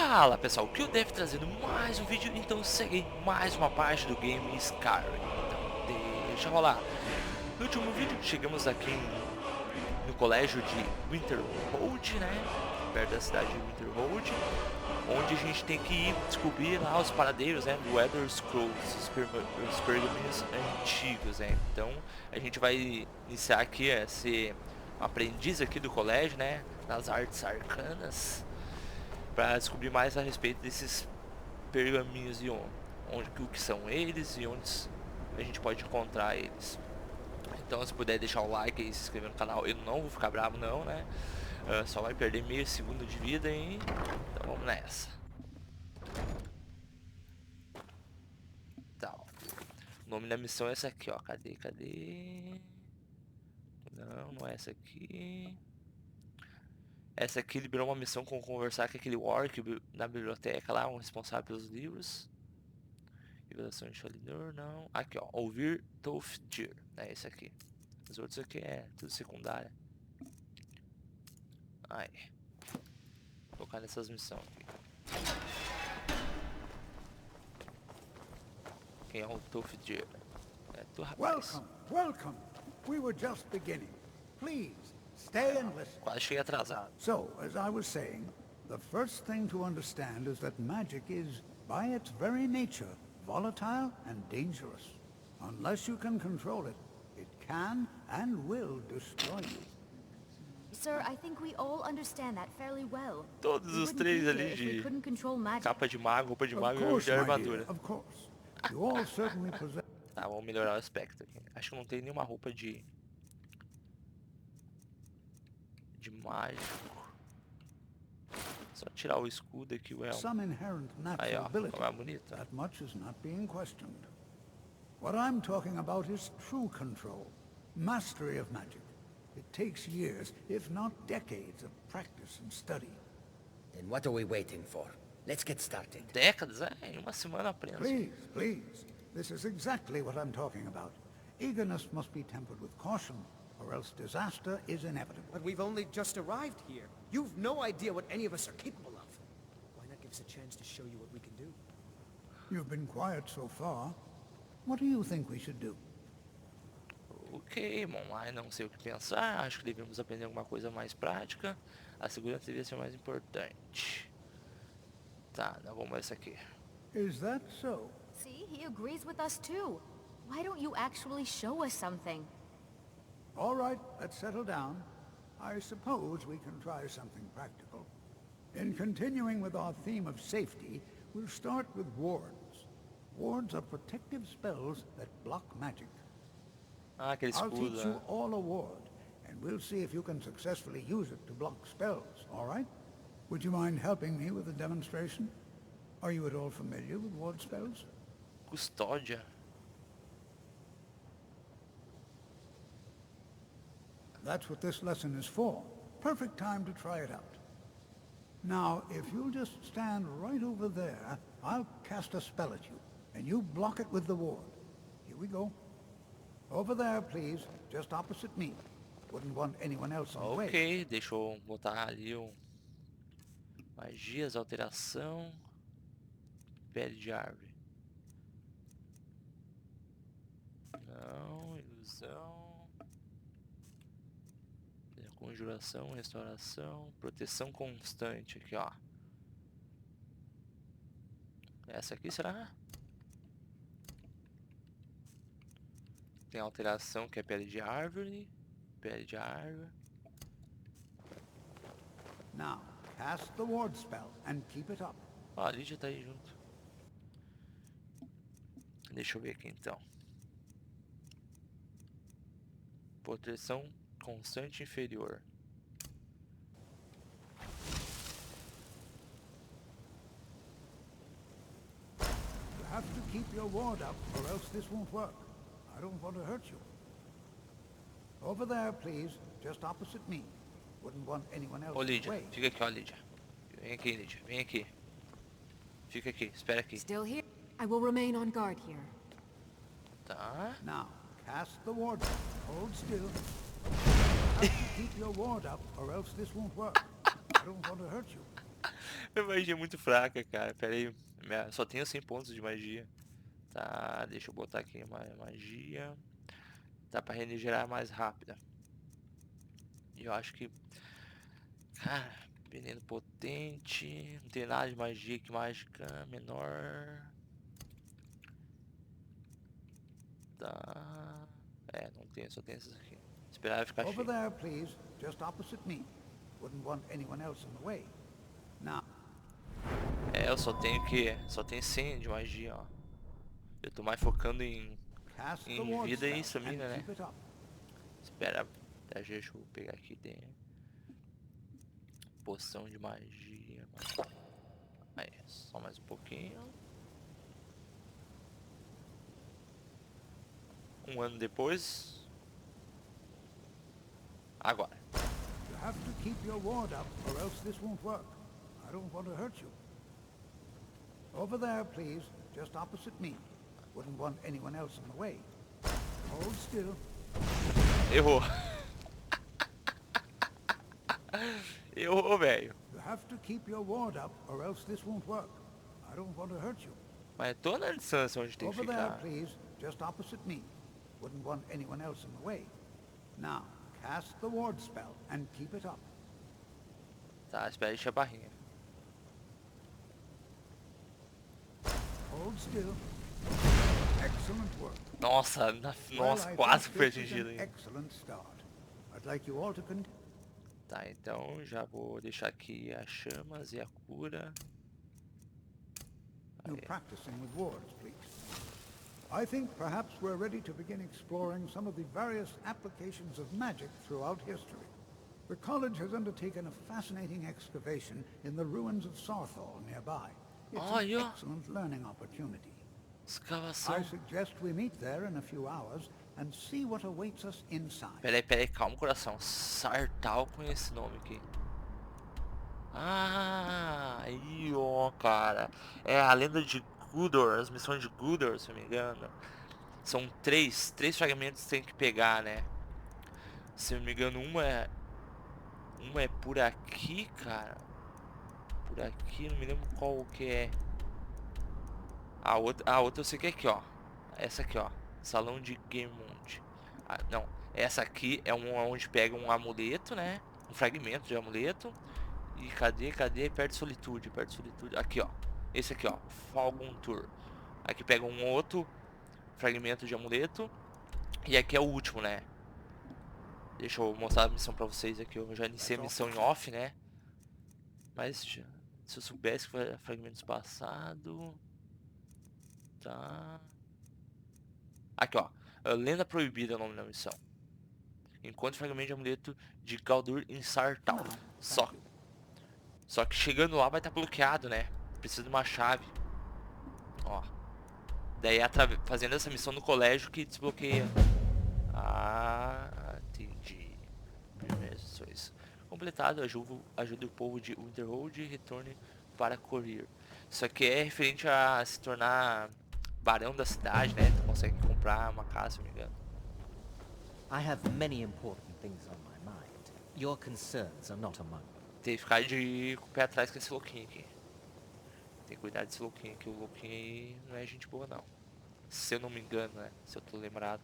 Fala pessoal, o que eu devo trazendo mais um vídeo, então segue mais uma parte do game Skyrim. Então deixa rolar. No último vídeo chegamos aqui no colégio de Winterhold, né, perto da cidade de Winterhold, onde a gente tem que ir descobrir lá os paradeiros, né, do Elder Scrolls, os pergaminhos antigos, né. Então a gente vai iniciar aqui a ser um aprendiz aqui do colégio, né, nas artes arcanas, para descobrir mais a respeito desses pergaminhos e onde o que são eles e onde a gente pode encontrar eles. Então, se puder deixar o like e se inscrever no canal, eu não vou ficar bravo não, né? Só vai perder meio segundo de vida, hein? Então vamos nessa. Tá, ó. O nome da missão é essa aqui, ó. Cadê? Não é essa aqui. Essa aqui liberou uma missão com conversar com aquele orc na biblioteca lá, um responsável pelos livros. Revelação de Shalidor, não. Aqui, ó. Ouvir Tolfdir. É esse aqui. Os outros aqui é tudo secundário. Ai. Vou focar nessas missões aqui. Quem é o Tolfdir? É tu, rapaz. Welcome. We were just beginning. Please, stay and listen. Quase cheguei atrasado. So, as I was saying, the first thing to understand is that magic is, by its very nature, volatile and dangerous. Unless you can control it, it can and will destroy you. Sir, I think we all understand that fairly well. Todos os três ali de capa de mago, roupa de mago e de armadura. Of course. You all certainly possess. Tá, vamos melhorar o aspecto aqui. Acho que não tem nenhuma roupa de mágico. Só tirar o escudo aqui, o elmo. Some inherent Aí, natural ó, ability. como é bonito. That much is not being questioned. What I'm talking about is true control, mastery of magic. It takes years, if not decades, of practice and study. Then what are we waiting for? Let's get started. Décadas, em uma semana aprendo. Please. This is exactly what I'm talking about. Eagerness must be tempered with caution, or else disaster is inevitable. But we've only just arrived here. You've no idea what any of us are capable of. Why not give us a chance to show you what we can do? You've been quiet so far. What do you think we should do? Ok, bom, lá não sei o que pensar. Acho que devemos aprender alguma coisa mais prática. A segurança devia ser mais importante. Tá, não vamos essa aqui. Is that so? See, he agrees with us too. Why don't you actually show us something? All right, let's settle down. I suppose we can try something practical. In continuing with our theme of safety, we'll start with wards. Wards are protective spells that block magic. Ah, aquele I'll escudo, teach né? you all a ward, and we'll see if you can successfully use it to block spells, all right? Would you mind helping me with a demonstration? Are you at all familiar with ward spells? Custódia. That's what this lesson is for. Perfect time to try it out. Now, if you'll just stand right over there, I'll cast a spell at you, and you block it with the ward. Here we go. Over there, please, just opposite me. Wouldn't want anyone else in the way. Ok, deixa eu botar ali o... Magias, alteração... Pele de árvore. Não, ilusão... Conjuração, restauração... Proteção constante aqui, ó. Essa aqui será? Tem alteração que é pele de árvore. Pele de árvore. Now, cast the ward spell and keep it up. Ó, a Lídia tá aí junto. Deixa eu ver aqui então. Proteção constante inferior. You have to keep your ward up, or else this won't work. I don't want to hurt you. Over there, please, just opposite me. Wouldn't want anyone else Ô in the Lídia, way. fica aqui, ó Lídia. Vem aqui, Lídia, vem aqui. Fica aqui, espera aqui. Still here? I will remain on guard here. Tá. Now, cast the ward up. Hold still. You have to keep your ward up, or else this won't work. I don't want to hurt you. Minha magia é muito fraca, cara. Pera aí. Só tenho 100 pontos de magia. Tá, deixa eu botar aqui uma magia. Dá pra regenerar mais rápida. E eu acho que... Cara, veneno potente. Não tem nada de magia aqui, mágica menor. Tá... não tem, só tem essas aqui. Esperar ficar Over cheio. there, please. Just opposite me. Wouldn't want anyone else in the way. Now, Eu só tenho que... Só tem 100 de magia, ó. Eu tô mais focando em cast the em ward vida e spell and stamina, né? keep it up. Espera, deixa eu pegar aqui, tem poção de magia. Aí, só mais um pouquinho. Um ano depois. Agora. You have to keep your ward up or else this won't work. I don't want to hurt you. Over there, please. Just opposite me. Wouldn't want anyone else in the way. Hold still. Errou. Errou, velho. You have to keep your ward up or else this won't work. I don't want to hurt you. Mas tô na distância onde tem que Over there, ficar. please. Just opposite me. Wouldn't want anyone else in the way. Now, cast the ward spell and keep it up. Tá, espera encher a barrinha. Hold still. Excellent work. Nossa, nossa, quase think foi this is atingido an aí. excellent start. I'd like you all to continue. Tá, então já vou deixar aqui as chamas e a cura. Practicing with wards, please. I think perhaps we're ready to begin exploring some of the various applications of magic throughout history. The college has undertaken a fascinating excavation in the ruins of Sarthal nearby. It's an excellent learning opportunity. I Escavação. suggest we meet there in a few hours and see what awaits us inside. Peraí, calma, coração. Sartal com esse nome aqui. Ah, aí, ó, cara. É a lenda de Gudor, as missões de Gudor, se eu não me engano. São três fragmentos que tem que pegar, né? Se eu não me engano, uma é por aqui, cara. Por aqui, não me lembro qual que é. A outra eu sei que é aqui, ó. Essa aqui, ó. Salão de Gemund. Ah, não. Essa aqui é onde pega um amuleto, né? Um fragmento de amuleto. E cadê? Perto de solitude. Aqui, ó. Esse aqui, ó. Falcon Tour. Aqui pega um outro fragmento de amuleto. E aqui é o último, né? Deixa eu mostrar a missão pra vocês aqui. Eu já iniciei a missão em off, né? Mas se eu soubesse que foi fragmentos passado. Tá. Aqui, ó. Lenda Proibida é o nome da missão. Encontre fragmento de amuleto de Galdur em Sartal. Só que chegando lá vai estar bloqueado, né? Precisa de uma chave. Ó. Daí fazendo essa missão no colégio que desbloqueia. Ah, entendi. Primeiras missões. Completado, ajuda o povo de Winterhold e retorne para Corir. Isso aqui é referente a se tornar barão da cidade, né? Tu consegue comprar uma casa, se não me engano. I have many important things on my mind. Your concerns are not among them. Tem que ficar com o pé atrás com esse louquinho aqui. Tem que cuidar desse louquinho aqui. O louquinho aí não é gente boa, não. Se eu não me engano, né? Se eu tô lembrado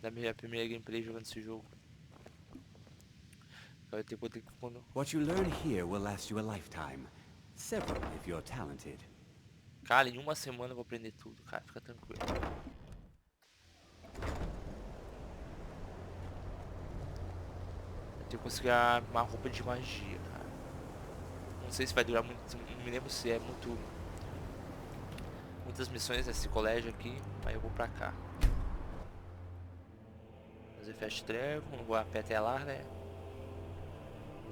da minha primeira gameplay jogando esse jogo. What you learn here will last you a lifetime. Several if you're talented. Cara, em uma semana eu vou aprender tudo, cara. Fica tranquilo. Eu tenho que conseguir uma roupa de magia, cara. Não sei se vai durar muito. Não me lembro se é muitas missões nesse colégio aqui. Mas eu vou pra cá. Fazer fast travel. Não vou a pé até lá, né?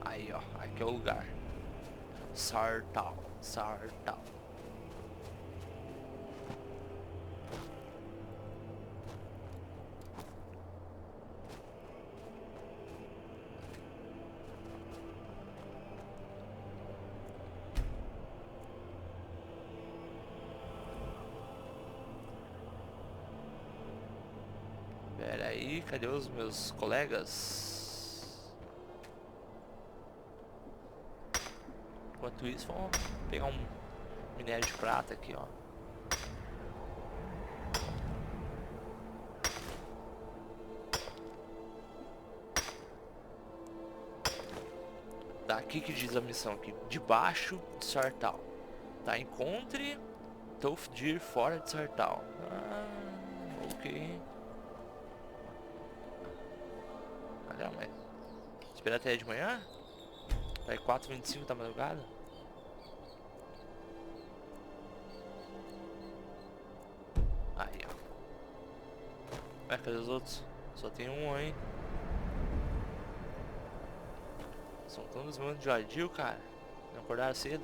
Aí, ó. Aqui é o lugar. Sartal. Pera aí, cadê os meus colegas? Enquanto Enquanto isso, vamos pegar um minério de prata aqui, ó. Tá, aqui que diz a missão aqui. Debaixo de Sartau. Tá, encontre Tolfdir fora de Sartau. Ok. Olha, mas... Esperar até de manhã? Vai 4h25 da madrugada? Aí, ó. Vai, cadê os outros? Só tem um aí. São todos manos de vadio, cara. Não acordaram cedo.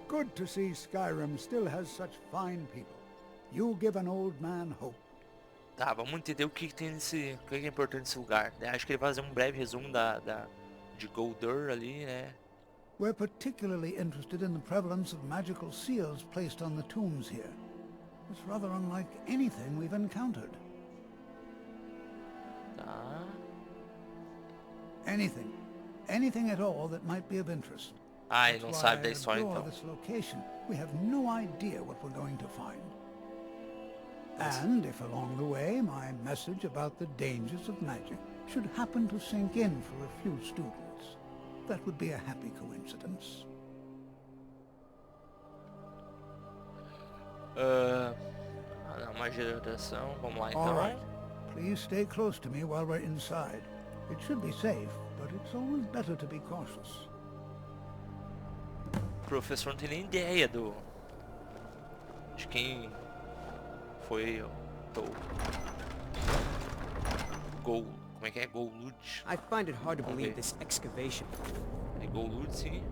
Good to see Skyrim still has such fine people. You give an old man hope. Tá, vamos entender o que tem nesse... O que é importante nesse lugar, né? Acho que ele vai fazer um breve resumo de Guldur ali, né? We're particularly interested in the prevalence of magical seals placed on the tombs here. It's rather unlike anything we've encountered. Tá. Anything. Anything at all that might be of interest. Ah, ele não That's sabe why da I história adore então. this location. We have no idea what we're going to find. And if along the way my message about the dangers of magic should happen to sink in for a few students, that would be a happy coincidence. Não, magia de rotação. Vamos lá All então. right. Please stay close to me while we're inside. It should be safe, but it's always better to be cautious. O professor não tem nem ideia de quem foi o como é que é? Golud. I find it hard to Okay. believe this excavation. É Golud, sim.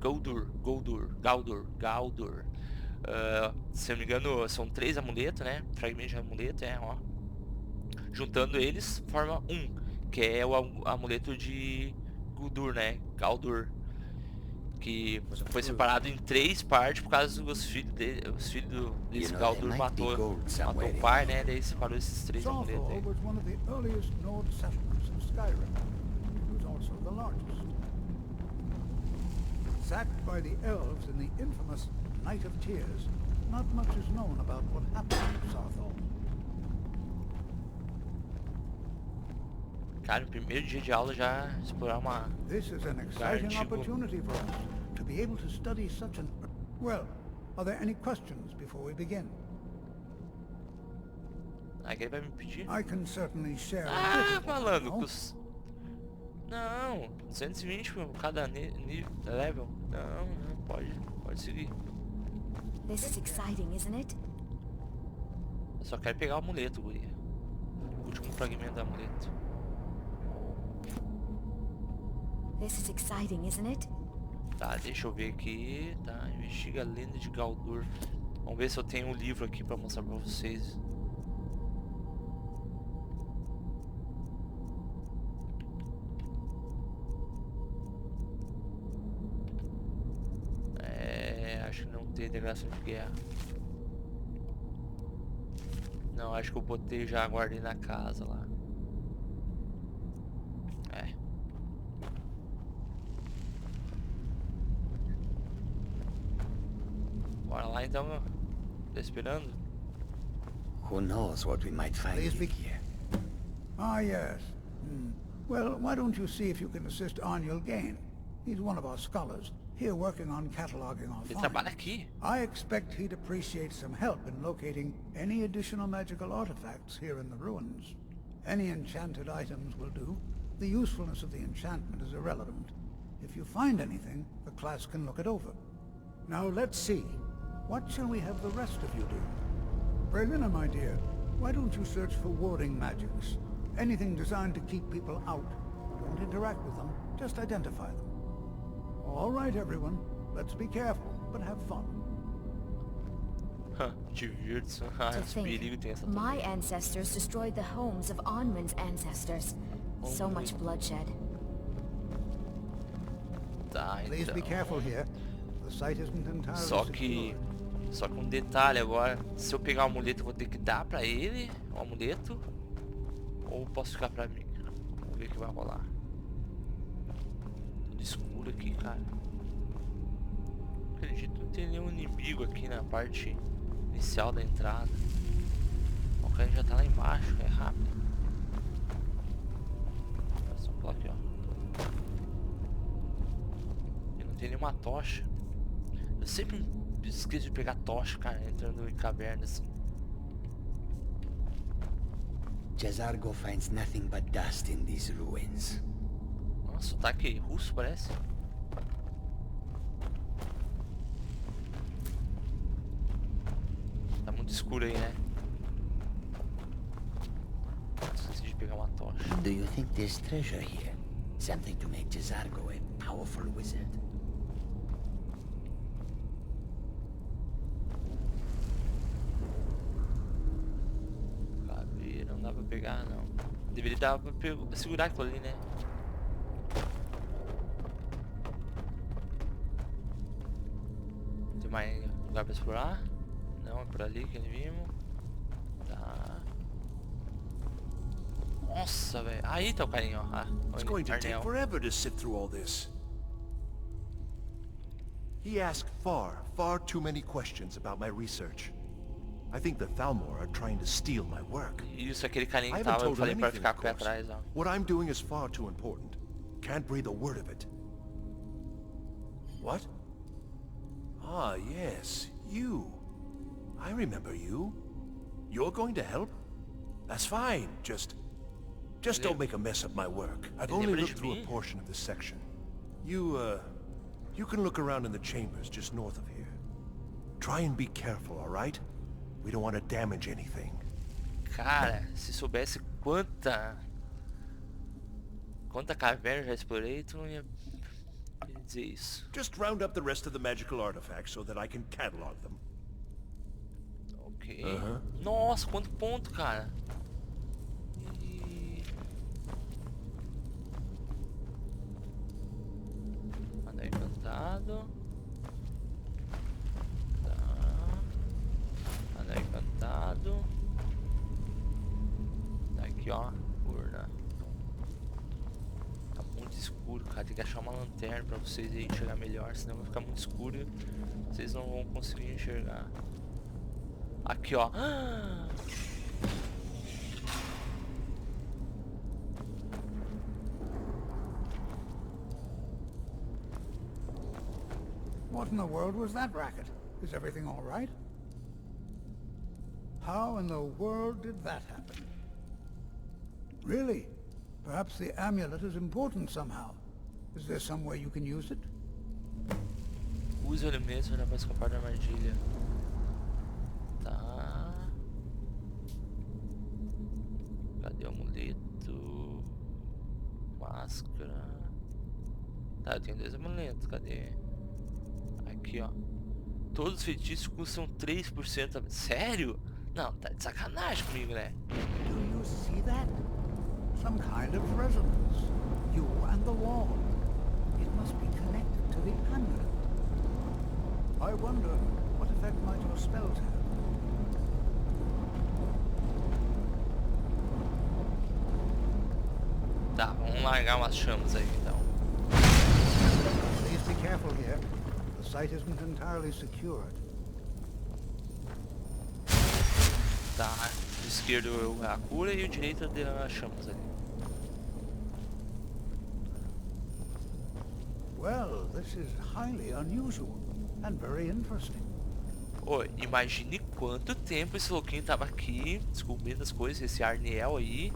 Galdur. Se eu não me engano, são 3 amuletos, né? Fragmentos de amuleto, ó. Juntando eles, forma um, que é o amuleto de Guldur, né? Galdur. Que foi separado em 3 partes por causa dos filhos desse Galdur matou o pai, né? Daí separou esses 3 amuletos Sarthor aí. was one of the earliest Nord settlements in Skyrim. It was also the largest. Sacked by the elves in the infamous Night of Tears, not much is known about what happened to Sarthor. Cara, no primeiro dia de aula já explorar uma... This is an exciting Antigo. opportunity for us to be able to study such an... Well, are there any questions before we begin? Aí ele vai me pedir. I can certainly share a bit Ah, of what I malandro. know. Não, 220 por cada level. Não, pode seguir. This is exciting, isn't it? Eu só quero pegar o amuleto, guria. O último fragmento do amuleto. This is exciting, isn't it? Tá, deixa eu ver aqui. Tá, investiga a lenda de Galdur. Vamos ver se eu tenho um livro aqui pra mostrar pra vocês. Acho que não tem declaração de guerra. Não, acho que eu botei já, guardei na casa lá. Bora lá então, meu. Tô esperando. Who knows what we might find Please in be- here? Ah, yes. Well, why don't you see if you can assist Arniel Gain? He's one of our scholars, here working on cataloging our Ele finds. trabalha aqui. I expect he'd appreciate some help in locating any additional magical artifacts here in the ruins. Any enchanted items will do. The usefulness of the enchantment is irrelevant. If you find anything, the class can look it over. Now let's see. What shall we have the rest of you do? Brelina, my dear, why don't you search for warding magics? Anything designed to keep people out. Don't interact with them, just identify them. All right, everyone. Let's be careful, but have fun. Divirte-se. To Esse perigo tem think, essa my ancestors destroyed the homes of Onwin's ancestors. So much bloodshed. Tá, Please be então. careful here. The site isn't entirely Só que um detalhe agora. Se eu pegar o amuleto, eu vou ter que dar pra ele o amuleto. Ou posso ficar pra mim? Vamos ver o que vai rolar. Tudo escuro aqui, cara. Acredito que não tem nenhum inimigo aqui na parte inicial da entrada. O cara já tá lá embaixo, é rápido. Só pular aqui, ó. E não tem nenhuma tocha. Eu sempre esqueço de pegar tocha, cara, entrando em cavernas. Jazargo finds nothing but dust in these ruins. Nossa, sotaque russo parece. Tá muito escuro aí, né? Esqueci de pegar uma tocha. Do you think there's treasure here? Something to make Jazargo a powerful wizard? Caveira, não dá pra pegar, não. Deveria dar pra segurar aquilo ali, né? Tem mais lugar pra explorar? Não, é por ali que ele vimos. Tá. Nossa, velho. Aí tá o carinha, ó. Ah, It's going to take Arnel. forever to sit through all this. He asked far too many questions about my research. I think the Thalmor are trying to steal my work. Isso, aquele carinha I que haven't tava, eu told him falei pra anything, ficar of com o pé course. atrás, ó. What I'm doing is far too important. Can't breathe a word of it. What? Ah, yes, you. I remember you. You're going to help? That's fine. Just don't make a mess of my work. I've only lembra de looked through a mim? portion of this section. You can look around in the chambers just north of here. Try and be careful, all right? We don't want to damage anything. Cara, se soubesse quanta caverna eu já explorei, tu não ia dizer isso. Just round up the rest of the magical artifacts so that I can catalog them. Ok. Aham. Nossa, quanto ponto, cara. E... Anel encantado. Tá. Anel encantado. Aqui, ó. Urna. Tá muito escuro, cara. Tem que achar uma lanterna pra vocês aí enxergar melhor. Senão vai ficar muito escuro e vocês não vão conseguir enxergar. Aqui, ó. What in the world was that racket? Is everything all right? How in the world did that happen? Really? Perhaps the amulet is important somehow. Is there some way you can use it? Use ele mesmo, né, pra escapar da armadilha. Tá. Cadê o amuleto? Máscara. Tá, eu tenho 2 amuletos, cadê? Aqui, ó. Todos os feitiços custam 3%. Sério? Não, tá de sacanagem comigo, né? Do you see that? Some kind of resonance. You and the wall. It must be connected to the amulet. I wonder what effect might your spells have. Tá, vamos largar umas chamas aí, então. Please be careful here. The site isn't entirely secured. Tá, do esquerdo a cura e o direito as chamas ali. Well, this is highly unusual and very interesting. Ô, imagine quanto tempo esse louquinho tava aqui, descobrindo as coisas, esse Arniel aí.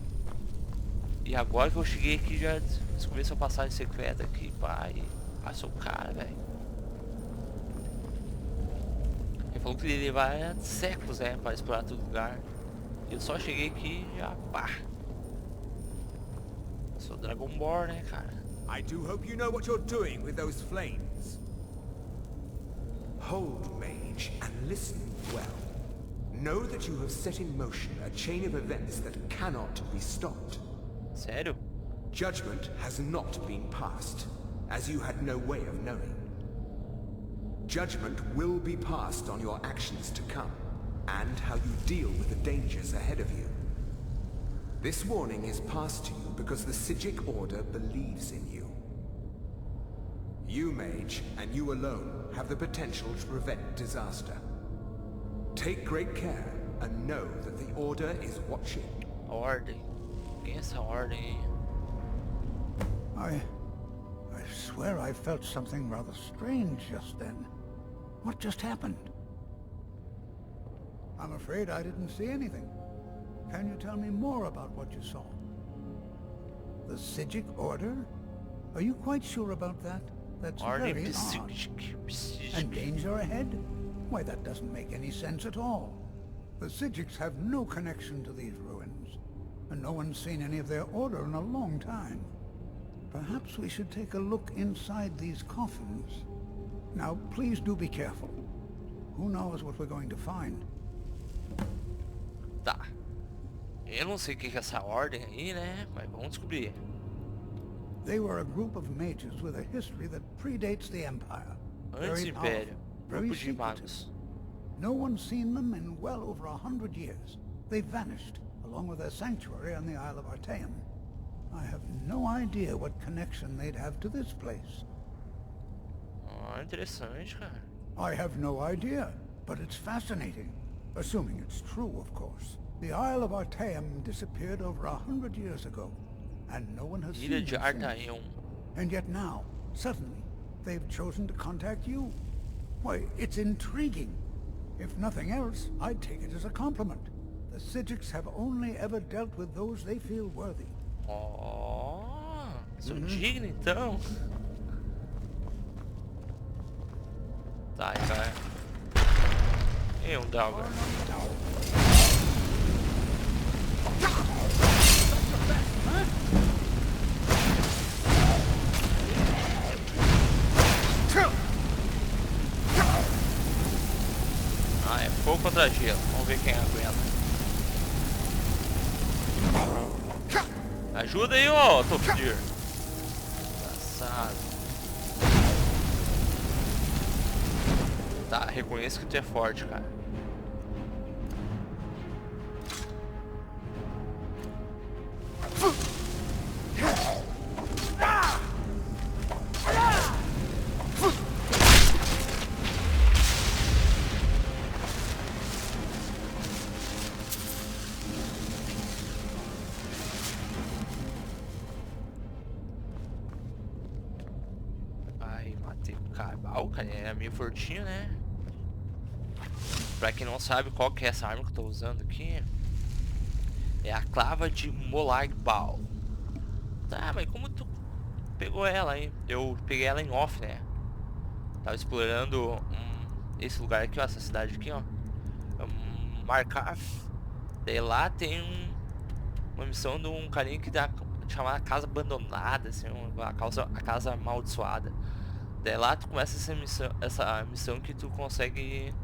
E agora que eu cheguei aqui, já descobri essa passagem secreta aqui, pai. Passou o cara, velho. Ele falou que ele levar séculos, né, pra explorar todo lugar. E eu só cheguei aqui e já, pá. Sou Dragon Ball, né, cara? I do hope you know what you're doing with those flames. Hold, mage, and listen well. Know that you have set in motion a chain of events that cannot be stopped. Sério? Judgment has not been passed, as you had no way of knowing. Judgment will be passed on your actions to come, and how you deal with the dangers ahead of you. This warning is passed to you because the Psijic Order believes in you. You, Mage, and you alone have the potential to prevent disaster. Take great care and know that the Order is watching. Ordem. Quem é essa ordem, hein? I swear I felt something rather strange just then. What just happened? I'm afraid I didn't see anything. Can you tell me more about what you saw? The Psijic Order? Are you quite sure about that? That's Ordem very odd. Psijic. And danger ahead? Why, that doesn't make any sense at all. The Psijics have no connection to these ruins, and no one's seen any of their order in a long time. Perhaps we should take a look inside these coffins. Now, please do be careful. Who knows what we're going to find? Tá. Eu não sei o que é essa ordem aí, né? Mas vamos descobrir. They were a group of mages with a history that predates the Empire. Antes do Very Império. powerful, very Grupo de secretive. magos. No one's seen them in well over 100 years. They vanished, along with their sanctuary on the Isle of Artaeum. I have no idea what connection they'd have to this place. Ah, interessante, cara. I have no idea, but it's fascinating. Assuming it's true, of course. The Isle of Artaeum disappeared over 100 years ago, and no one has seen Ilha it de since. Artaeum. And yet now, suddenly, they've chosen to contact you. Why, it's intriguing. If nothing else, I'd take it as a compliment. The Psijics have only ever dealt with those they feel worthy. Oh, sou digno então. Tá, cara. E Dagger. Ah, é fogo contra gelo. Vamos ver quem aguenta. Ajuda aí, ó, Top Gear. Engraçado. Tá, reconheço que tu é forte, cara. O cara é meio fortinho, né? Pra quem não sabe qual que é essa arma que eu tô usando aqui, é a clava de Molag Bal. Tá, mas como tu pegou ela aí? Eu peguei ela em off, né? Tava explorando esse lugar aqui, ó, essa cidade aqui, ó, Markarth. Daí lá tem uma missão de um carinha que dá chamada Casa Abandonada, assim, a casa amaldiçoada. Daí lá tu começa essa missão que tu consegue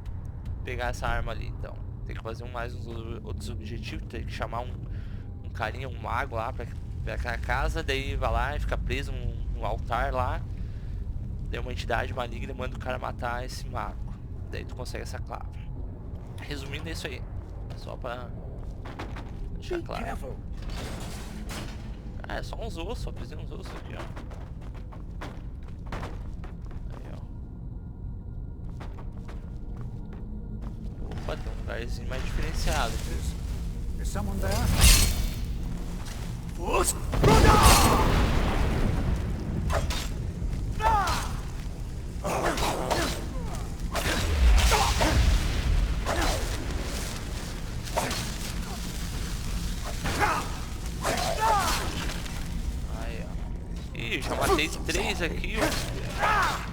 pegar essa arma ali. Então tem que fazer uns outros objetivos. Tem que chamar um carinha, um mago lá pra aquela casa. Daí vai lá e fica preso num altar lá. Daí uma entidade maligna manda o cara matar esse mago. Daí tu consegue essa clava. Resumindo, é isso aí. Só pra deixar claro. Ah, é só uns ossos, só precisei uns ossos aqui, ó. Opa, tem um lugarzinho mais diferenciado. Is someone there? Aí, ó. Ih, já matei 3 aqui, ó.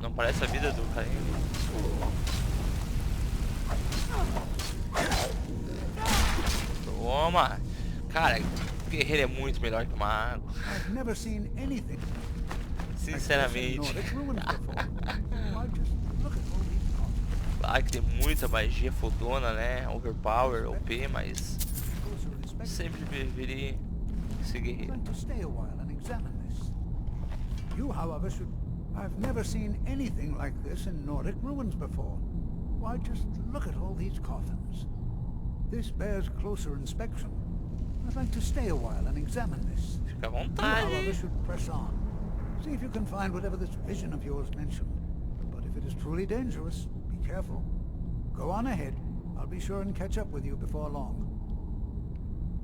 Não parece a vida do carinha. Toma! Cara, o guerreiro é muito melhor que o mago. I've never seen anything. Sinceramente. Claro que tem muita magia fodona, né? Overpower, OP, mas sempre preferi esse guerreiro. You, however, should... I've never seen anything like this in Nordic ruins before. Why, just look at all these coffins. This bears closer inspection. I'd like to stay a while and examine this. Fica à You, vontade. however, should press on. See if you can find whatever this vision of yours mentioned. But if it is truly dangerous, be careful. Go on ahead. I'll be sure and catch up with you before long.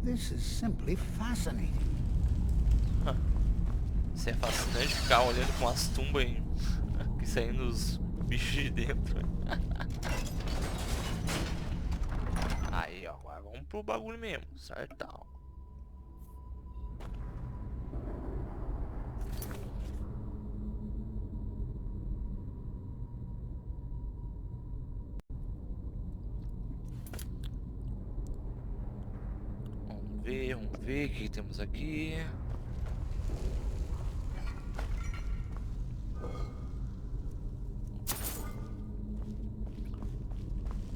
This is simply fascinating. Isso é fascinante ficar olhando com as tumbas que saindo os bichos de dentro. Aí, ó, agora vamos pro bagulho mesmo, certão. Vamos ver o que temos aqui.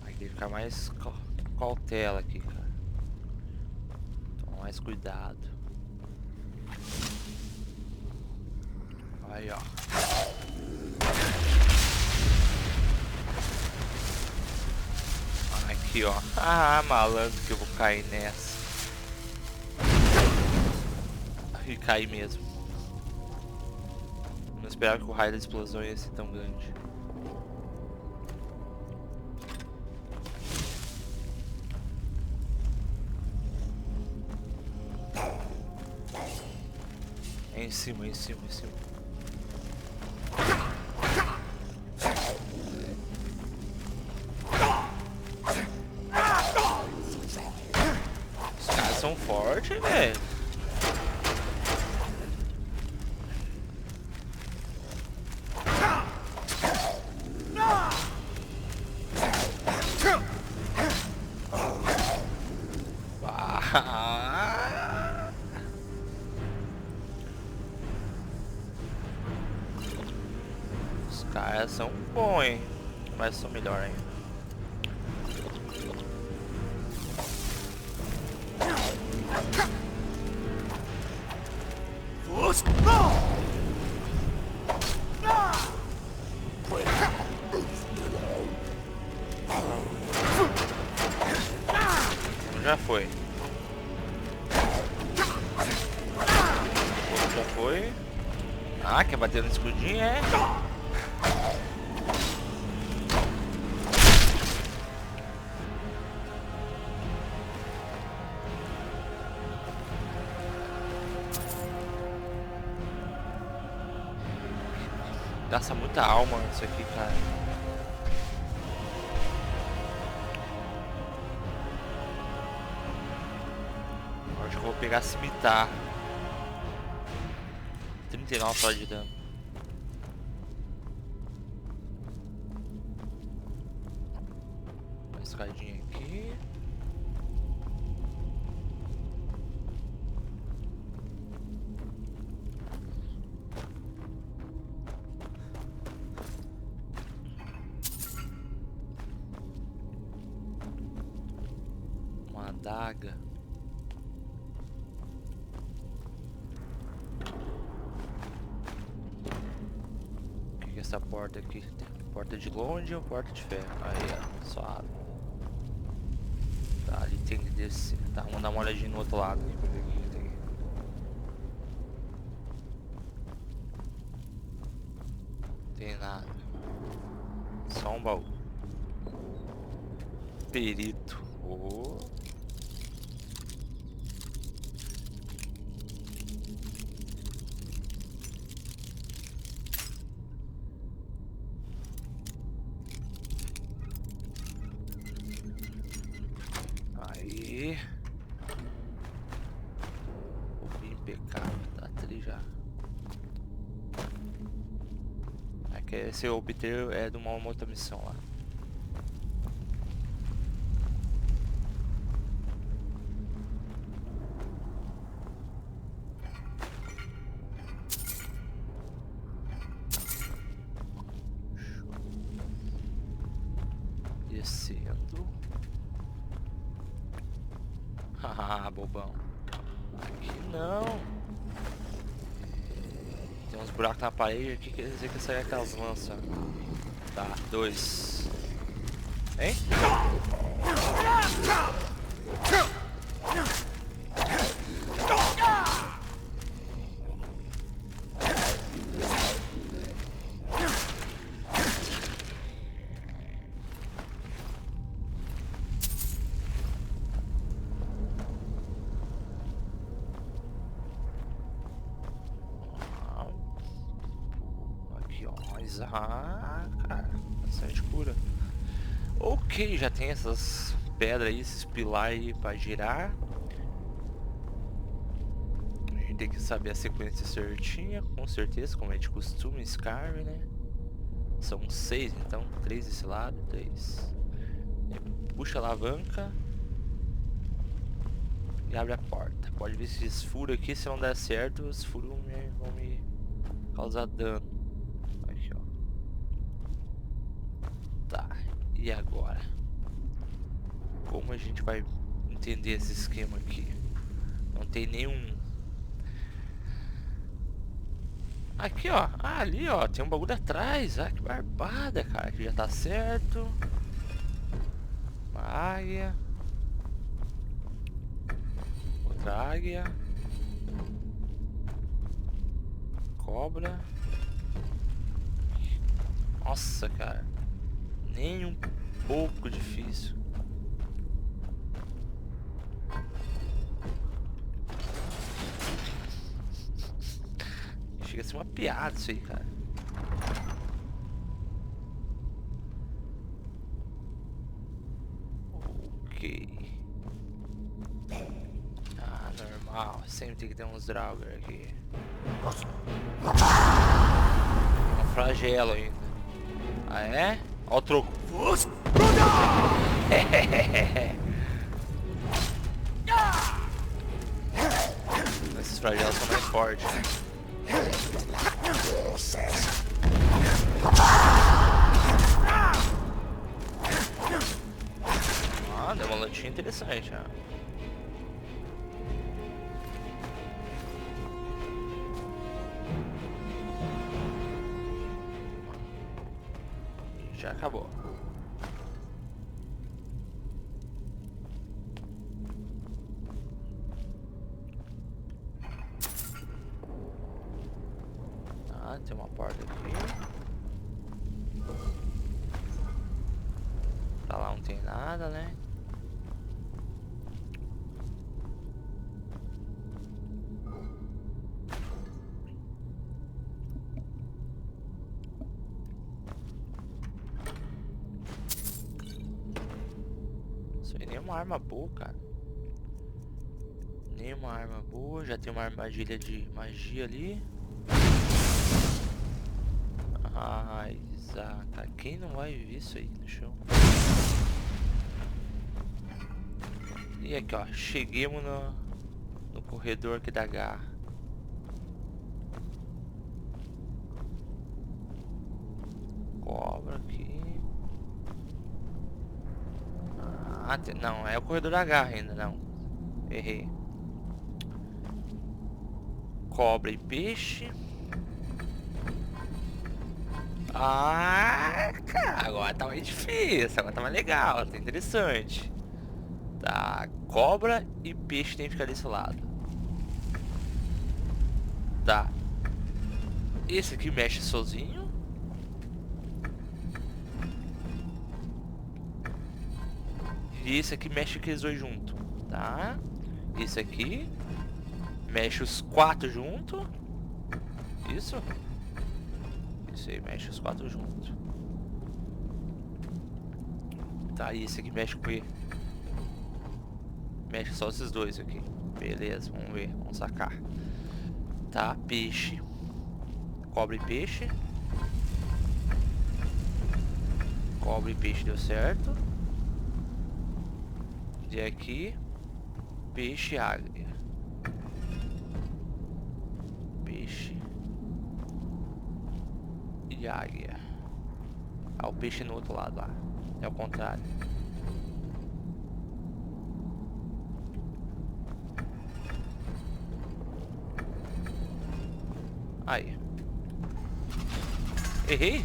Aí tem que ficar mais cautela aqui, cara. Toma mais cuidado. Aí, ó. Aqui, ó. Ah, malandro, que eu vou cair nessa. E cair mesmo. Não esperava que o raio da explosão ia ser tão grande. É em cima, em cima, em cima. Os caras são fortes, velho. Os caras são bons, hein? Mas são melhor ainda. Já foi. O outro já foi. Ah, quer bater no escudinho, é? Gasta muita alma isso aqui, cara. Acho que eu vou pegar cimitar. 39 só de dano. Uma escadinha aqui. Uma adaga. Essa porta aqui, porta de longe ou porta de ferro? Aí, ó, só abre. Tá, ali tem que descer. Tá, vamos dar uma olhadinha no outro lado aqui pra ver o que tem. Tem nada. Só um baú. Perito. Oh. Aí. Impecável, tá ali já. É que esse eu obter é de uma outra missão lá. Descendo. Haha, bobão. Aqui não. Tem uns buracos na parede aqui, quer dizer que sai aquelas lanças. Tá, 2. Hein? Mas, cara, bastante cura. Ok, já tem essas pedras aí, esses pilares aí pra girar. A gente tem que saber a sequência certinha, com certeza, como é de costume em Skyrim, né? São 6, então 3 desse lado, 3. Puxa a alavanca e abre a porta. Pode ver se esses furos aqui, se não der certo, os furos vão me causar dano. Aqui, ó. Tá, e agora? Como a gente vai entender esse esquema aqui? Não tem nenhum... Aqui, ó. Ah, ali, ó. Tem um bagulho atrás. Ah, que barbada, cara. Aqui já tá certo. Uma águia. Outra águia. Cobra. Nossa, cara. Nem um pouco difícil. Chega a ser uma piada isso aí, cara. Ok. Ah, normal. Sempre tem que ter uns Draugr aqui. Tem um flagelo ainda. Ah, é? Ó o troco. Esses flagelos são mais fortes, né? Ah, deu uma lutinha interessante, ó. Já acabou. Ah, tem uma porta aqui. Pra lá não tem nada, né? Isso aí nem uma arma boa, cara. Nem uma arma boa. Já tem uma armadilha de magia ali. Ai, cara, quem não vai ver isso aí no chão? E aqui, ó, cheguemos no corredor aqui da garra. Cobra aqui. Ah, não, é o corredor da garra ainda, não. Errei. Cobra e peixe. Ah, cara, agora tá mais difícil, agora tá mais legal, tá interessante. Tá, cobra e peixe tem que ficar desse lado. Tá. Esse aqui mexe sozinho. E esse aqui mexe aqueles dois junto, tá? Esse aqui mexe os 4 junto. Isso. Isso aí, mexe os 4 juntos. Tá, e esse aqui mexe com ele. Mexe só esses dois aqui. Beleza, vamos ver, vamos sacar. Tá, peixe. Cobra e peixe. Cobra e peixe deu certo. E aqui, peixe e águia. Peixe e águia. Ah, o peixe no outro lado lá. É o contrário. Aí. Errei?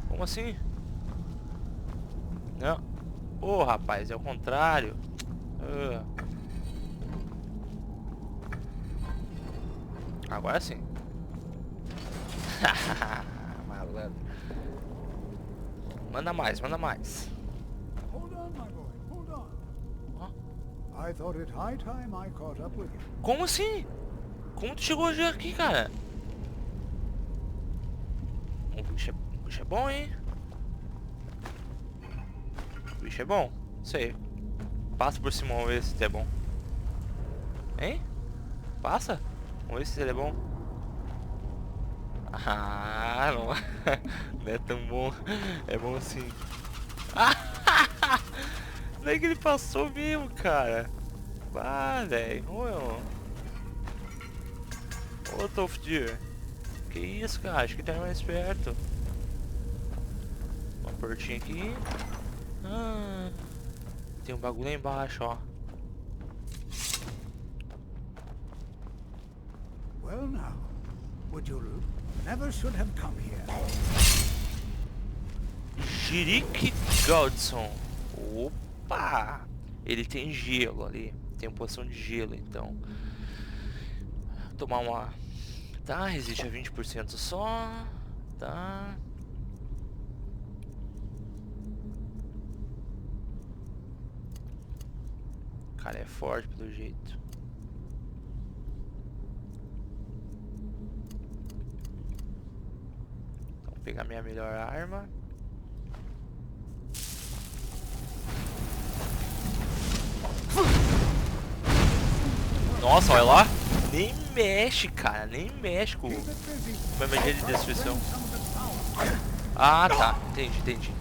Como assim? Não. Ô, rapaz, é o contrário. Agora sim. Malandro. Manda mais, manda mais. Hold on, my boy, hold on. I thought it high time I caught up with you. Como assim? Como tu chegou já aqui, cara? bicho é bom, hein? O bicho é bom. Sei. Passa por cima, vamos ver se é bom. Hein? Passa? Vamos ver se ele é bom. Ah, não, não é tão bom. É bom sim. Não é que ele passou mesmo, cara. Ah, velho. Ô, Tofdir. Que isso, cara? Acho que tá mais perto. Uma portinha aqui. Tem um bagulho lá embaixo, ó. Well now, would you never should have come here. Jirik Godson. Opa! Ele tem gelo ali. Tem poção de gelo, então. Tomar uma... Tá, resiste a 20% só. Tá. Cara, é forte pelo jeito. Então, vou pegar minha melhor arma. Nossa, olha lá. Nem mexe, cara. Nem mexe com a magia de destruição. Ah, tá. Entendi.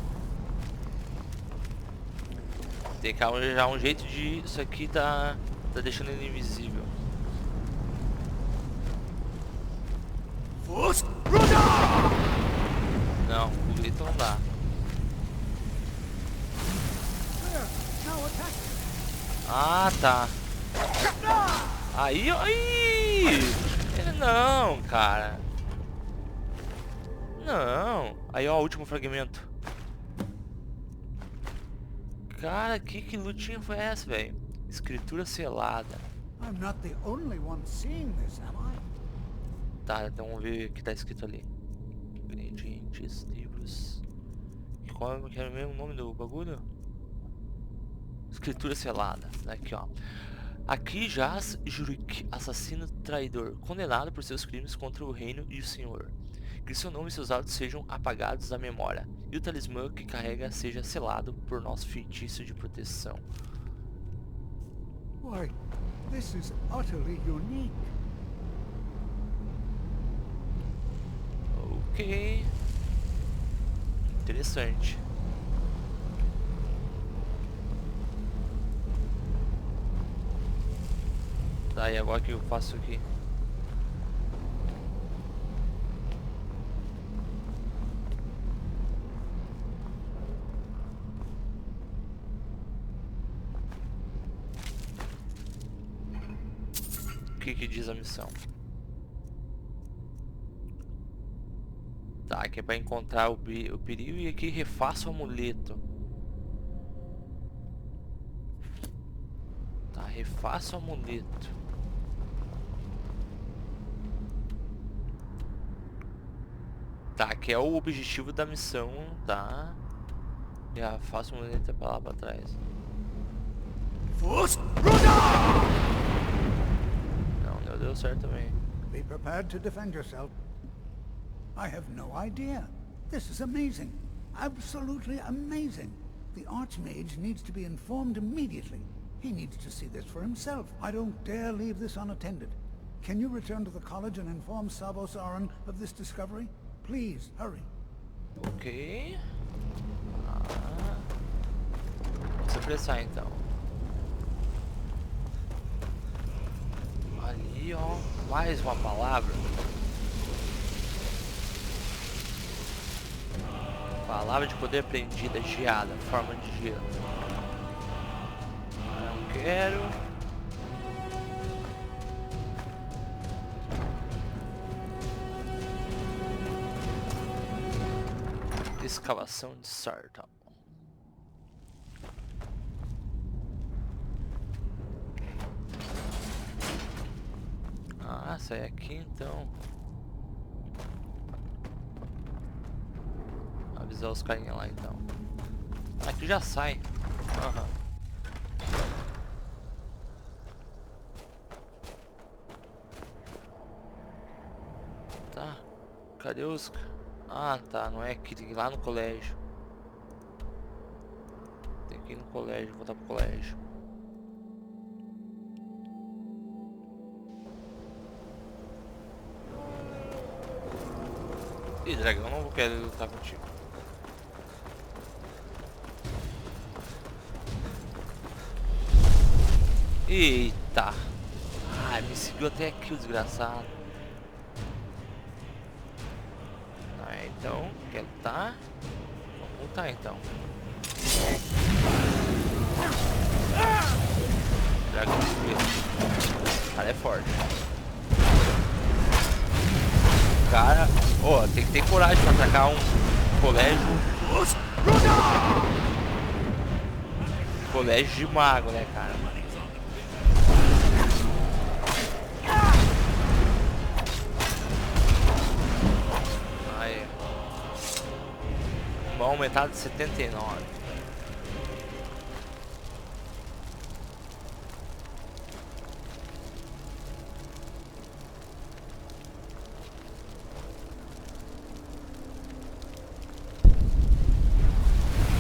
Tem que arranjar um jeito de... Isso aqui tá deixando ele invisível. Não, o grito não dá. Ah, tá. Aí. Não, cara. Não. Aí, ó, o último fragmento. Cara, que lutinha foi essa, velho? Escritura selada. I'm not the only one seeing this, am I? Tá, então vamos ver o que tá escrito ali. Ingredientes, livros. E qual é o mesmo nome do bagulho? Escritura selada. Aqui, ó. Aqui jaz Jurik, assassino traidor, condenado por seus crimes contra o reino e o senhor. Que seu nome e seus atos sejam apagados da memória, e o talismã que carrega seja selado por nosso feitiço de proteção. Why, this is utterly unique. Ok. Interessante. Tá, e agora o que eu faço aqui? O que diz a missão? Tá, aqui é pra encontrar o perigo e aqui refaça o amuleto. Tá, refaça o amuleto. Tá, que é o objetivo da missão, tá? Já faço uma letra pra lá pra trás. Não deu certo também. Be prepared to defend yourself. I have no idea. This is amazing. Absolutely amazing. The Archmage needs to be informed immediately. He needs to see this for himself. I don't dare leave this unattended. Can you return to the college and inform Savos Aran of this discovery? Please, hurry. Ok. Vamos apressar então. Ali, ó. Mais uma palavra. Palavra de poder aprendida, geada, forma de gelo. Não quero. Escavação de Sartal. Ah, sai aqui então. Avisar os carinha lá então. Aqui já sai. Aham. Tá. Cadê os... Ah, tá. Não é aqui. Tem que ir lá no colégio. Tem que ir no colégio. Voltar pro colégio. Ih, dragão, não vou querer lutar contigo. Eita. Ai, me seguiu até aqui o desgraçado. Ah, então, quer lutar? Vamos lutar então. Dragão preto. Cara é forte. Cara, ó, tem que ter coragem pra atacar um colégio. Colégio de mago, né, cara? Aí. Vamos aumentar de 79.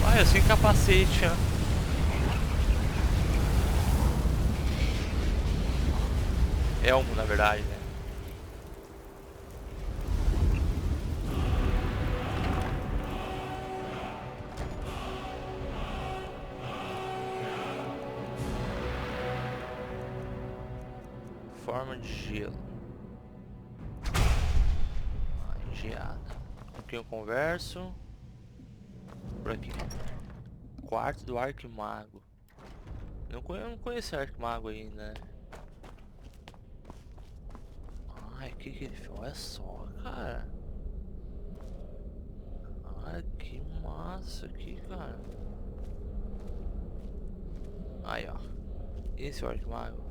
Olha, sem capacete, ó. Elmo, na verdade, né? Forma de gelo. Geada. Com quem eu converso? Por aqui. Quarto do Arquimago. Eu não conheço o Arquimago ainda, né? Ai, que ele fez? Olha só, cara. Ai, que massa aqui, cara. Aí, ó. Esse é o Arquimago.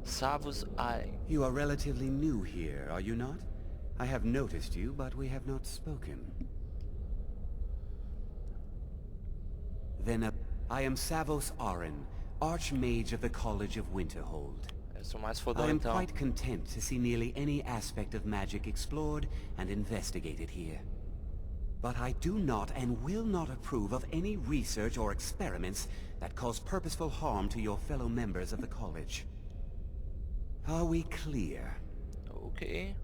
Savos Aren. You are relatively new here, are you not? I have noticed you, but we have not spoken. Then I am Savos Aren, Archmage of the College of Winterhold. Eu sou mais fodão, I am então. quite content to see nearly any aspect of magic explored and investigated here. But I do not and will not approve of any research or experiments that cause purposeful harm to your fellow members of the college. Are we clear? Ok.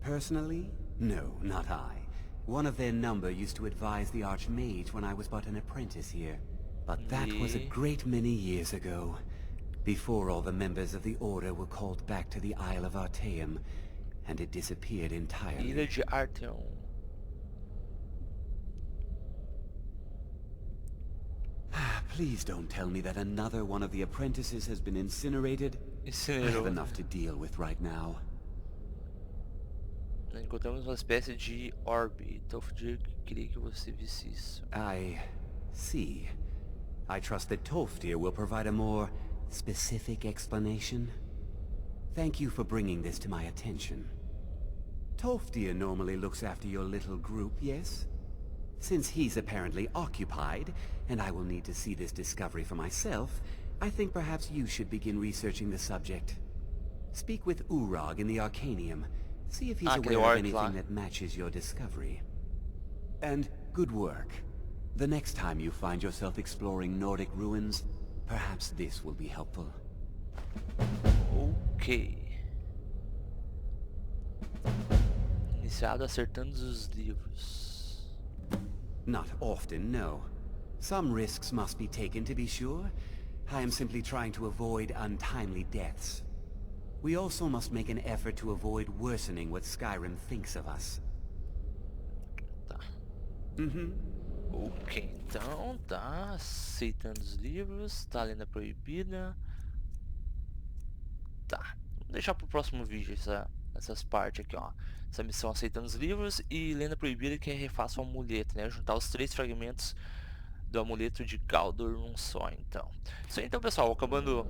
Personally? No, not I. One of their number used to advise the Archmage when I was but an apprentice here. But that was a great many years ago, before all the members of the Order were called back to the Isle of Artaeum, and it disappeared entirely. Ilha de Artaeum. Please don't tell me that another one of the apprentices has been incinerated. I have enough to deal with right now. Encontramos uma espécie de orbe. Tolfdir queria que você visse isso. I see. I trust that Tolfdir will provide a more specific explanation. Thank you for bringing this to my attention. Tolfdir normally looks after your little group, yes? Since he's apparently occupied, and I will need to see this discovery for myself, I think perhaps you should begin researching the subject. Speak with Urag in the Arcanium. See if he's aware of anything that matches your discovery. And good work. The next time you find yourself exploring Nordic ruins, perhaps this will be helpful. Ok. Iniciado acertando os livros. Not often, no. Some risks must be taken to be sure. I am simply trying to avoid untimely deaths. We also must make an effort to avoid worsening what Skyrim thinks of us. Tá. Ok, então tá. Aceitando os livros. Tá, lenda proibida. Tá. Vou deixar pro próximo vídeo essas partes aqui, ó. Essa missão aceitando os livros e lenda proibida, que é refaça o amuleto, né? Juntar os 3 fragmentos do amuleto de Galdor num só, então. Isso aí, então, pessoal, acabando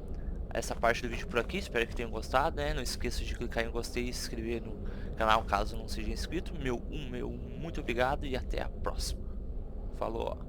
essa parte do vídeo por aqui. Espero que tenham gostado, né? Não esqueça de clicar em gostei e se inscrever no canal caso não seja inscrito. Meu muito obrigado e até a próxima. Falou!